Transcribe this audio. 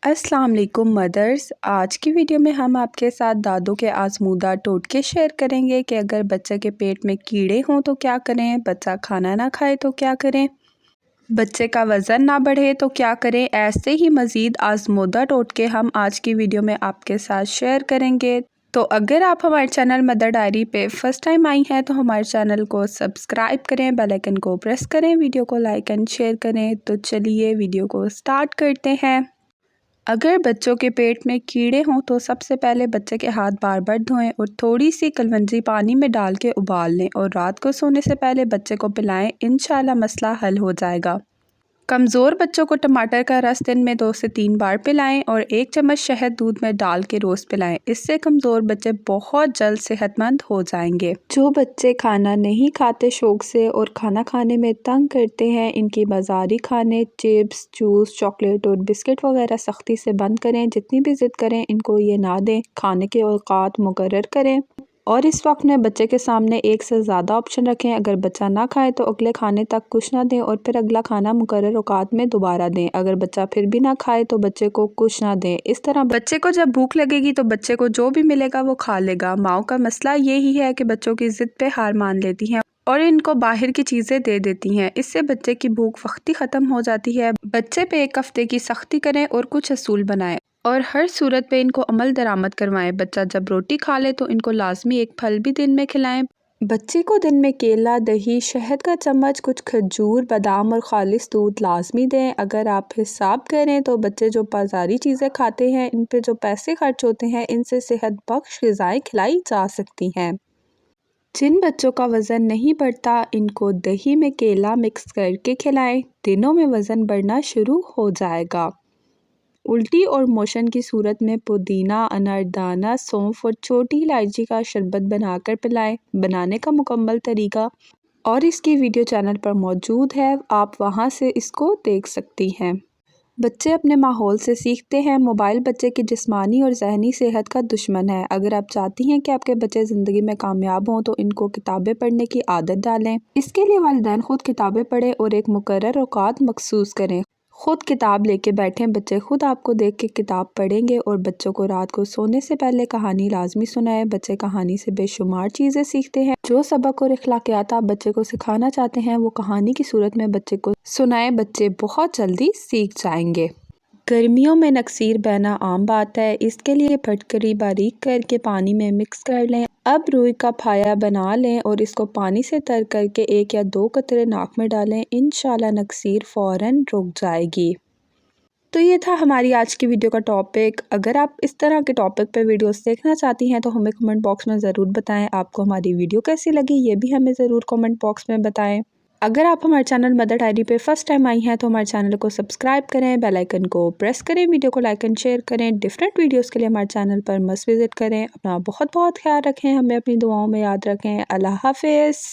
अस्सलाम वालेकुम मदर्स। आज की वीडियो में हम आपके साथ दादों के आज़मूदा टोटके शेयर करेंगे कि अगर बच्चे के पेट में कीड़े हों तो क्या करें, बच्चा खाना ना खाए तो क्या करें, बच्चे का वज़न ना बढ़े तो क्या करें। ऐसे ही मज़ीद आज़मूदा टोटके हम आज की वीडियो में आपके साथ शेयर करेंगे। तो अगर आप हमारे चैनल मदर डायरी पे फ़र्स्ट टाइम आई हैं तो हमारे चैनल को सब्सक्राइब करें, बेल आइकन को प्रेस करें, वीडियो को लाइक एंड शेयर करें। तो चलिए वीडियो को स्टार्ट करते हैं। अगर बच्चों के पेट में कीड़े हों तो सबसे पहले बच्चे के हाथ बार बार धोएं और थोड़ी सी कलवंजी पानी में डाल के उबाल लें और रात को सोने से पहले बच्चे को पिलाएं। इंशाल्लाह मसला हल हो जाएगा। कमज़ोर बच्चों को टमाटर का रस दिन में 2 से 3 बार पिलाएं और 1 चम्मच शहद दूध में डाल के रोज़ पिलाएं। इससे कमज़ोर बच्चे बहुत जल्द सेहतमंद हो जाएंगे। जो बच्चे खाना नहीं खाते शौक़ से और खाना खाने में तंग करते हैं, इनकी बाज़ारी खाने चिप्स, जूस, चॉकलेट और बिस्किट वगैरह सख्ती से बंद करें। जितनी भी ज़िद करें इनको ये ना दें। खाने के औकात मुकर्रर करें और इस वक्त में बच्चे के सामने एक से ज़्यादा ऑप्शन रखें। अगर बच्चा ना खाए तो अगले खाने तक कुछ ना दें और फिर अगला खाना मुकर्रर औकात में दोबारा दें। अगर बच्चा फिर भी ना खाए तो बच्चे को कुछ ना दें। इस तरह बच्चे को जब भूख लगेगी तो बच्चे को जो भी मिलेगा वो खा लेगा। माओ का मसला यही है कि बच्चों की ज़िद पे हार मान लेती हैं और इनको बाहर की चीज़ें दे देती हैं। इससे बच्चे की भूख वक्ती ख़त्म हो जाती है। बच्चे पे 1 हफ्ते की सख्ती करें और कुछ असूल बनाएं और हर सूरत पे इनको अमल दरामद करवाएं। बच्चा जब रोटी खा ले तो इनको लाजमी 1 फल भी दिन में खिलाएं। बच्चे को दिन में केला, दही, शहद का चम्मच, कुछ खजूर, बादाम और खालिस दूध लाजमी दें। अगर आप हिसाब करें तो बच्चे जो बाज़ारी चीज़ें खाते हैं, इन पे जो पैसे खर्च होते हैं, इनसे सेहत बख्श ग़िज़ाएं खिलाई जा सकती हैं। जिन बच्चों का वज़न नहीं बढ़ता, इनको दही में केला मिक्स करके खिलाएं। दिनों में वज़न बढ़ना शुरू हो जाएगा। उल्टी और मोशन की सूरत में पुदीना, अनारदाना, सौंफ और छोटी इलायची का शरबत बनाकर पिलाएं। बनाने का मुकम्मल तरीका और इसकी वीडियो चैनल पर मौजूद है, आप वहां से इसको देख सकती हैं। बच्चे अपने माहौल से सीखते हैं। मोबाइल बच्चे की जिस्मानी और ज़हनी सेहत का दुश्मन है। अगर आप चाहती हैं कि आपके बच्चे ज़िंदगी में कामयाब हों तो इनको किताबें पढ़ने की आदत डालें। इसके लिए वालिदैन खुद किताबें पढ़ें और एक मुकर्रर औकात मखसूस करें। खुद किताब लेके बैठें। बच्चे खुद आपको देख के किताब पढ़ेंगे और बच्चों को रात को सोने से पहले कहानी लाजमी सुनाएं। बच्चे कहानी से बेशुमार चीज़ें सीखते हैं। जो सबक और इखलाकियात आप बच्चे को सिखाना चाहते हैं वो कहानी की सूरत में बच्चे को सुनाएं। बच्चे बहुत जल्दी सीख जाएंगे। गर्मियों में नक्सीर बहना आम बात है। इसके लिए फटकरी बारीक करके पानी में मिक्स कर लें। अब रुई का फाया बना लें और इसको पानी से तर करके 1 या 2 कतरे नाक में डालें। इंशाल्लाह नक्सीर फ़ौरन रुक जाएगी। तो ये था हमारी आज की वीडियो का टॉपिक। अगर आप इस तरह के टॉपिक पे वीडियोस देखना चाहती हैं तो हमें कमेंट बॉक्स में ज़रूर बताएं। आपको हमारी वीडियो कैसी लगी ये भी हमें ज़रूर कमेंट बॉक्स में बताएं। अगर आप हमारे चैनल मदर डायरी पे फ़र्स्ट टाइम आई हैं तो हमारे चैनल को सब्सक्राइब करें, बेल आइकन को प्रेस करें, वीडियो को लाइक एंड शेयर करें। डिफरेंट वीडियोस के लिए हमारे चैनल पर मस्ट विज़िट करें। अपना बहुत बहुत ख्याल रखें, हमें अपनी दुआओं में याद रखें। अल्लाह हाफ़िज़।